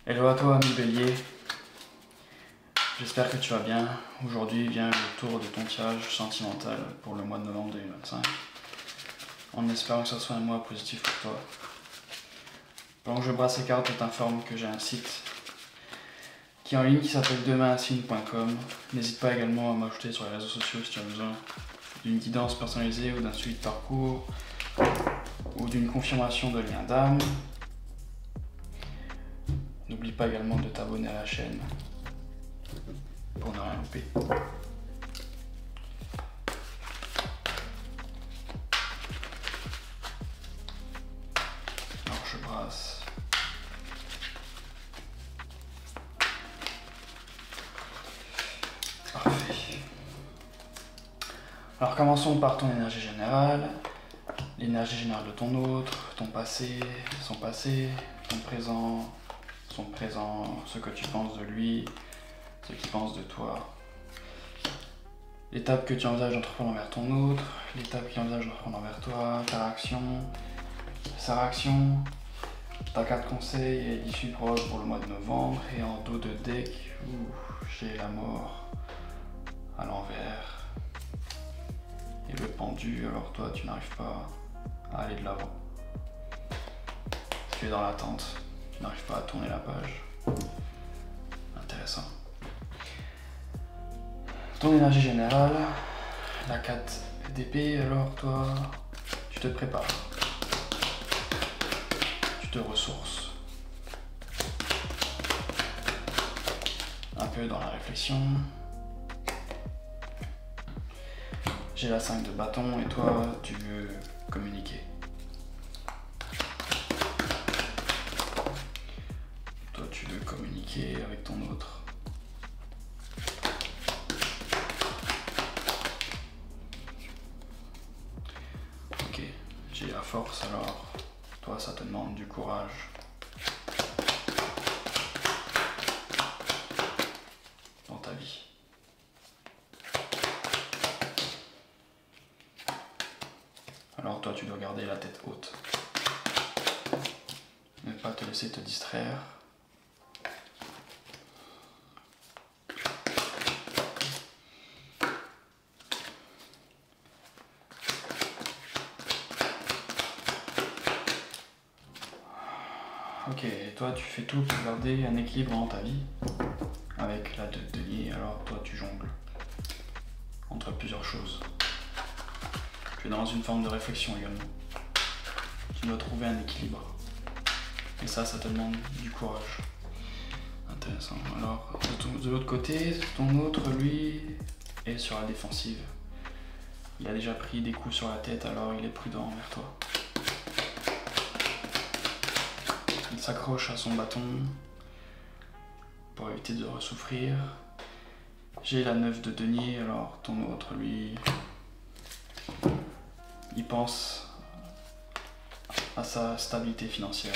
Hello à toi, ami Bélier. J'espère que tu vas bien. Aujourd'hui vient le tour de ton tirage sentimental pour le mois de novembre 2025. En espérant que ce soit un mois positif pour toi. Pendant que je brasse les cartes, je t'informe que j'ai un site qui est en ligne qui s'appelle demainsigne.com. N'hésite pas également à m'ajouter sur les réseaux sociaux si tu as besoin d'une guidance personnalisée ou d'un suivi de parcours ou d'une confirmation de lien d'âme. N'oublie pas également de t'abonner à la chaîne pour ne rien louper. Alors je brasse. Parfait. Alors commençons par ton énergie générale. L'énergie générale de ton autre, ton passé, son passé, ton présent, son présent, ce que tu penses de lui, ce qu'il pense de toi. L'étape que tu envisages d'entreprendre envers ton autre, l'étape qu'il envisage d'entreprendre envers toi, ta réaction, sa réaction, ta carte conseil et l'issue probable pour le mois de novembre. Et en dos de deck, j'ai la mort à l'envers et le pendu. Alors toi, tu n'arrives pas à aller de l'avant. Tu es dans l'attente, tu n'arrives pas à tourner la page. Intéressant. Ton énergie générale, la 4 d'épée, alors toi, tu te prépares. Tu te ressources. Un peu dans la réflexion. J'ai la 5 de bâton et toi, tu veux communiquer. Toi, tu veux communiquer avec ton autre. Ok, j'ai la force alors. Toi, ça te demande du courage. Dans ta vie. Alors toi, tu dois garder la tête haute. Ne pas te laisser te distraire. Ok, et toi tu fais tout pour garder un équilibre dans ta vie avec la 2 de denier, alors toi tu jongles entre plusieurs choses. Tu es dans une forme de réflexion également. Tu dois trouver un équilibre. Et ça te demande du courage. Intéressant. Alors, de l'autre côté, ton autre, lui, est sur la défensive. Il a déjà pris des coups sur la tête, alors il est prudent envers toi. Il s'accroche à son bâton pour éviter de ressouffrir. J'ai la 9 de denier, alors ton autre, lui, il pense à sa stabilité financière.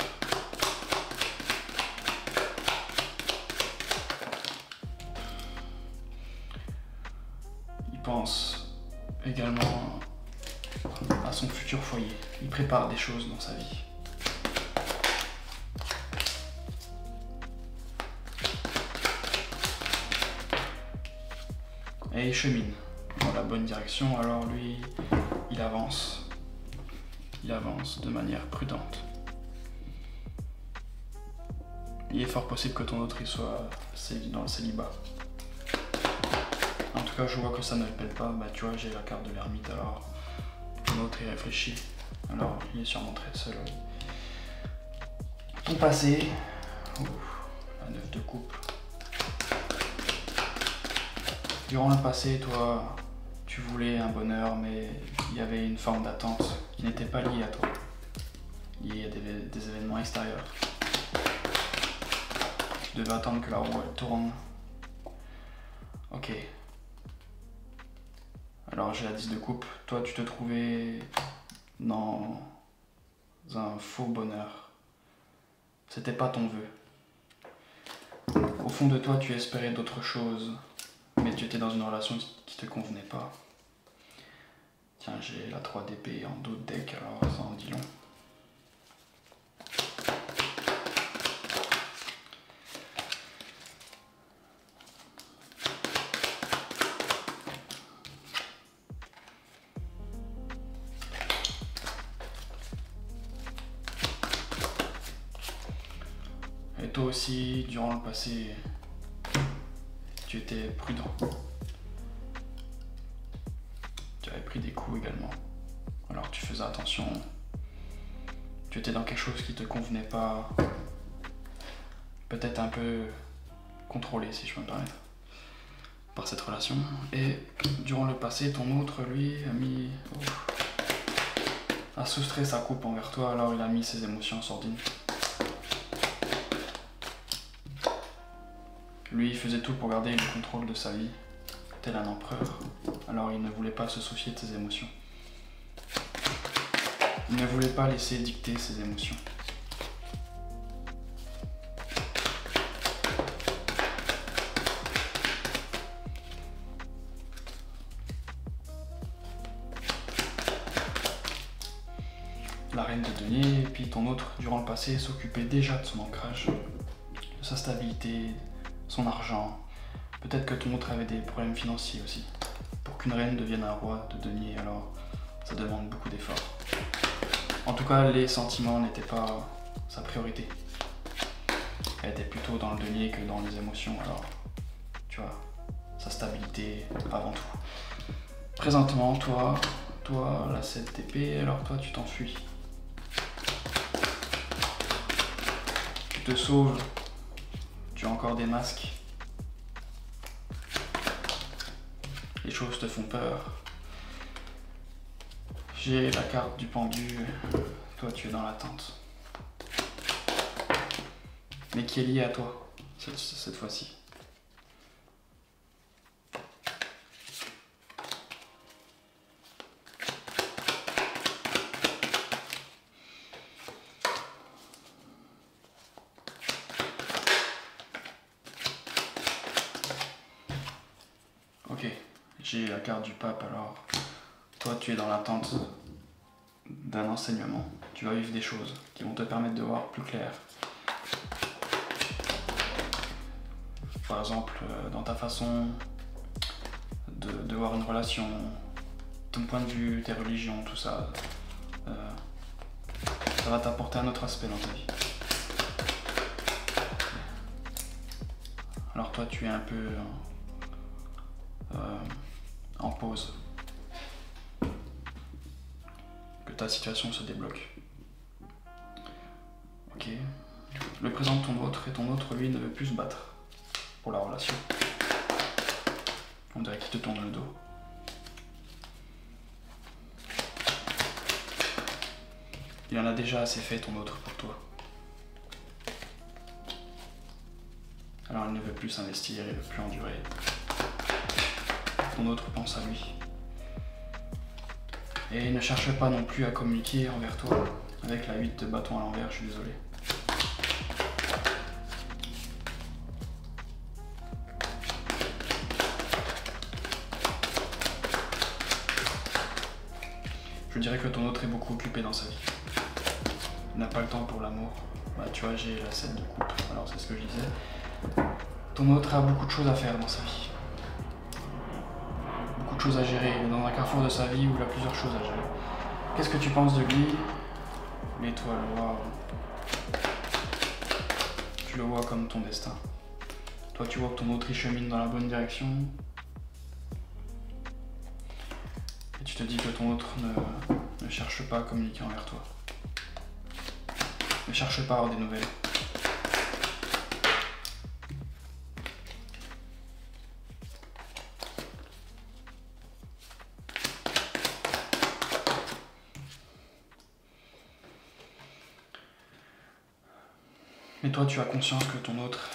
Il pense également à son futur foyer. Il prépare des choses dans sa vie. Et il chemine dans la bonne direction, alors lui, il avance. Il avance de manière prudente. Il est fort possible que ton autre il soit dans le célibat. En tout cas, je vois que ça ne le pète pas. Bah, tu vois, j'ai la carte de l'ermite, alors ton autre il réfléchit. Alors, il est sûrement très seul. Ton passé, la 9 de coupe. Durant le passé, toi, tu voulais un bonheur, mais il y avait une forme d'attente qui n'était pas liée à toi, liée à des événements extérieurs. Tu devais attendre que la roue elle tourne. Ok. Alors j'ai la 10 de coupe. Toi, tu te trouvais dans un faux bonheur. C'était pas ton vœu. Au fond de toi, tu espérais d'autres choses, mais tu étais dans une relation qui te convenait pas. Tiens, j'ai la 3 d'épée en dos de deck, alors ça en dit long. Et toi aussi, durant le passé, tu étais prudent. Tu avais pris des coups également. Alors tu faisais attention. Tu étais dans quelque chose qui te convenait pas. Peut-être un peu contrôlé, si je peux me permettre, par cette relation. Et durant le passé, ton autre, lui, a soustrait sa coupe envers toi, alors il a mis ses émotions en sordine. Lui, il faisait tout pour garder le contrôle de sa vie, tel un empereur. Alors il ne voulait pas se soucier de ses émotions. Il ne voulait pas laisser dicter ses émotions. La reine de denier, et puis ton autre, durant le passé, s'occupait déjà de son ancrage, de sa stabilité, son argent. Peut-être que ton autre avait des problèmes financiers aussi. Pour qu'une reine devienne un roi de denier, alors ça demande beaucoup d'efforts. En tout cas, les sentiments n'étaient pas sa priorité. Elle était plutôt dans le denier que dans les émotions, alors tu vois, sa stabilité avant tout. Présentement, toi, la 7 d'épée, alors toi tu t'enfuis. Tu te sauves, tu as encore des masques. Les choses te font peur. J'ai la carte du pendu, toi tu es dans l'attente. Mais qui est lié à toi, cette fois-ci. Ok, j'ai la carte du pape alors. Toi tu es dans l'attente d'un enseignement. Tu vas vivre des choses qui vont te permettre de voir plus clair. Par exemple, dans ta façon de voir une relation, ton point de vue, tes religions, tout ça, ça va t'apporter un autre aspect dans ta vie. Alors toi, tu es un peu en pause. Que ta situation se débloque. Ok. Le présent de ton autre, et ton autre, lui, ne veut plus se battre pour la relation. On dirait qu'il te tourne le dos. Il en a déjà assez fait, ton autre, pour toi. Alors il ne veut plus s'investir, il ne veut plus endurer. Ton autre pense à lui. Et il ne cherche pas non plus à communiquer envers toi. Avec la 8 de bâton à l'envers, je suis désolé. Je dirais que ton autre est beaucoup occupé dans sa vie. Il n'a pas le temps pour l'amour. Bah, tu vois, j'ai la 7 de coupe, alors c'est ce que je disais. Ton autre a beaucoup de choses à faire dans sa vie. Beaucoup de choses à gérer. Il est dans un carrefour de sa vie où il a plusieurs choses à gérer. Qu'est-ce que tu penses de lui? L'étoile, waouh. Tu le vois comme ton destin. Toi, tu vois que ton autre y chemine dans la bonne direction. Et tu te dis que ton autre ne cherche pas à communiquer envers toi. Ne cherche pas à avoir des nouvelles. Mais toi, tu as conscience que ton autre,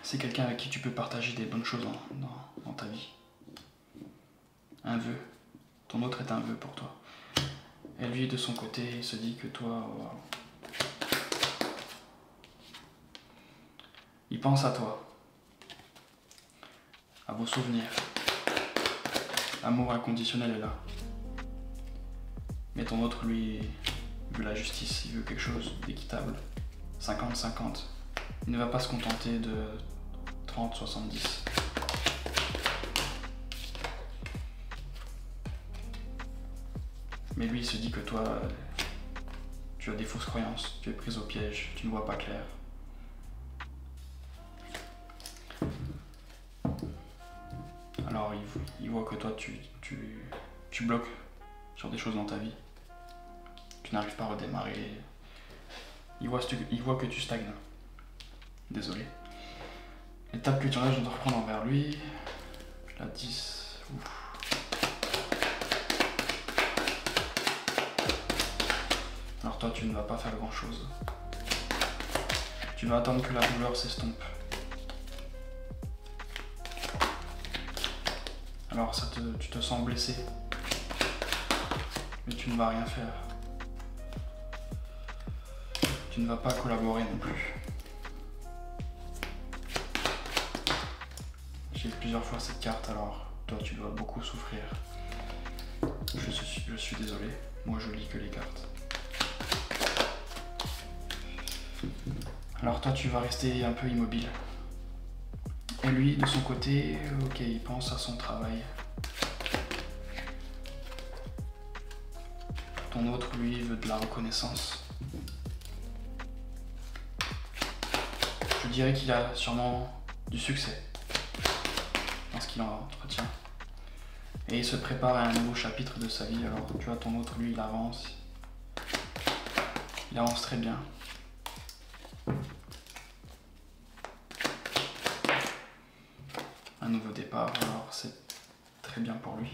c'est quelqu'un avec qui tu peux partager des bonnes choses dans ta vie. Un vœu. Ton autre est un vœu pour toi. Et lui, de son côté, il se dit que toi, wow. Il pense à toi, à vos souvenirs. L'amour inconditionnel est là. Mais ton autre, lui, veut la justice, il veut quelque chose d'équitable. 50-50. Il ne va pas se contenter de 30-70. Mais lui, il se dit que toi, tu as des fausses croyances, tu es prise au piège, tu ne vois pas clair. alors il voit que toi tu bloques sur des choses dans ta vie. Tu n'arrives pas à redémarrer. Il voit que tu stagnes. Désolé. L'étape que tu en as, je dois reprendre envers lui. La 10. Ouf. Alors toi, tu ne vas pas faire grand chose. Tu vas attendre que la douleur s'estompe. Alors tu te sens blessé. Mais tu ne vas rien faire. Tu ne vas pas collaborer non plus. J'ai plusieurs fois cette carte, alors toi tu dois beaucoup souffrir. Je suis désolé, moi je lis que les cartes. Alors toi tu vas rester un peu immobile. Et lui de son côté, ok, il pense à son travail. Ton autre lui veut de la reconnaissance. Je dirais qu'il a sûrement du succès dans ce qu'il en entretient. Et il se prépare à un nouveau chapitre de sa vie. Alors tu vois, ton autre lui il avance. Il avance très bien. Un nouveau départ, alors c'est très bien pour lui.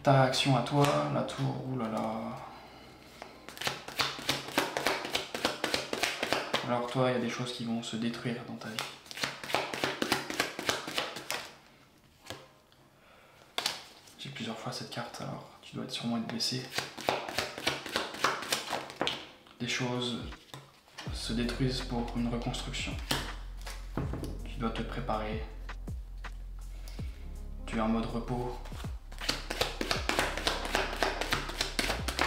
Ta réaction à toi, la tour, oulala. Alors toi, il y a des choses qui vont se détruire dans ta vie. J'ai plusieurs fois cette carte, alors tu dois sûrement être blessé. Des choses se détruisent pour une reconstruction. Tu dois te préparer. Tu es en mode repos.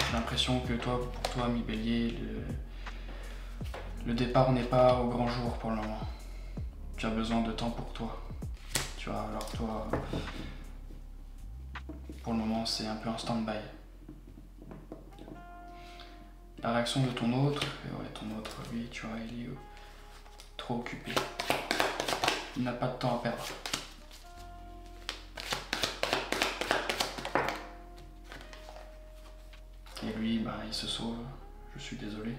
J'ai l'impression que pour toi, mi Bélier, le départ n'est pas au grand jour pour le moment. Tu as besoin de temps pour toi. Tu vois, alors toi, pour le moment, c'est un peu un stand-by. La réaction de ton autre, lui, tu vois, il est trop occupé. Il n'a pas de temps à perdre. Et lui, il se sauve. Je suis désolé.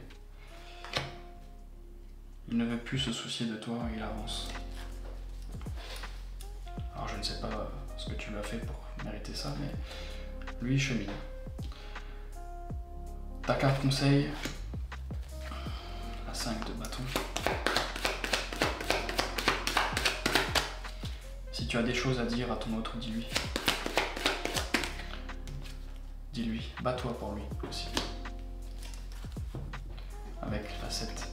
Il ne veut plus se soucier de toi, il avance. Alors je ne sais pas ce que tu lui as fait pour mériter ça, mais lui il chemine. Ta carte conseil, la 5 de bâton. Si tu as des choses à dire à ton autre, dis-lui. Dis-lui, bats-toi pour lui aussi. Avec la 7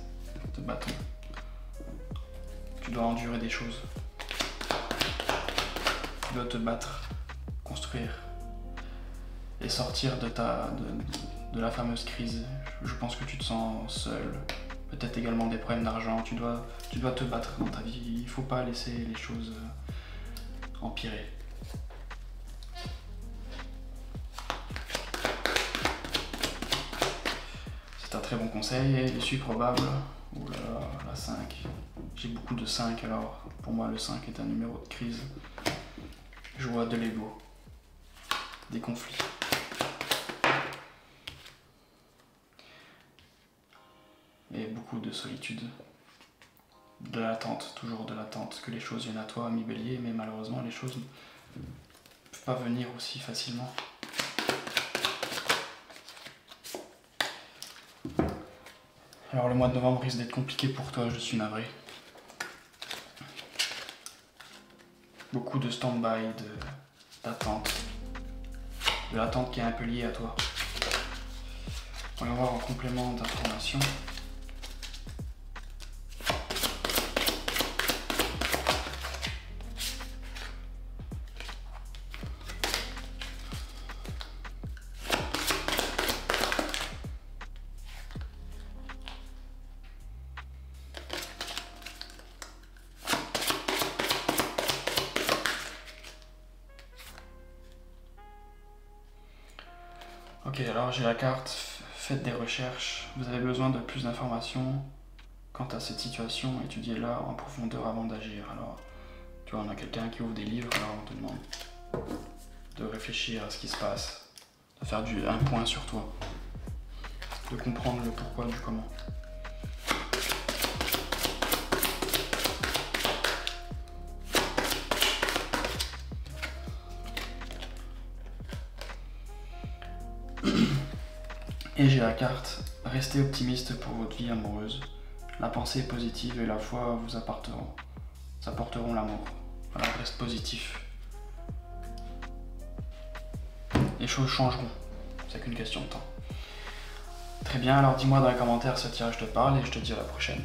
de bâton. Tu dois endurer des choses. Tu dois te battre, construire et sortir de la fameuse crise. Je pense que tu te sens seul, peut-être également des problèmes d'argent. Tu dois te battre dans ta vie. Il ne faut pas laisser les choses empirer. C'est un très bon conseil et l'issue probable. Oh là là, la 5. J'ai beaucoup de 5, alors pour moi le 5 est un numéro de crise. Je vois de l'ego, des conflits. Et beaucoup de solitude. De l'attente, toujours de l'attente, que les choses viennent à toi, ami Bélier, mais malheureusement les choses ne peuvent pas venir aussi facilement. Alors le mois de novembre risque d'être compliqué pour toi, je suis navré. Beaucoup de stand-by, d'attente. De l'attente qui est un peu liée à toi. On va voir en complément d'information. Ok, alors j'ai la carte, faites des recherches, vous avez besoin de plus d'informations quant à cette situation, étudiez-la en profondeur avant d'agir. Alors, Tu vois, on a quelqu'un qui ouvre des livres, alors on te demande de réfléchir à ce qui se passe, de faire un point sur toi, de comprendre le pourquoi du comment. Et j'ai la carte « Restez optimiste pour votre vie amoureuse. La pensée est positive et la foi vous apporteront l'amour. » Voilà, reste positif. Les choses changeront, c'est qu'une question de temps. Très bien, alors dis-moi dans les commentaires si ce tirage te parle et je te dis à la prochaine.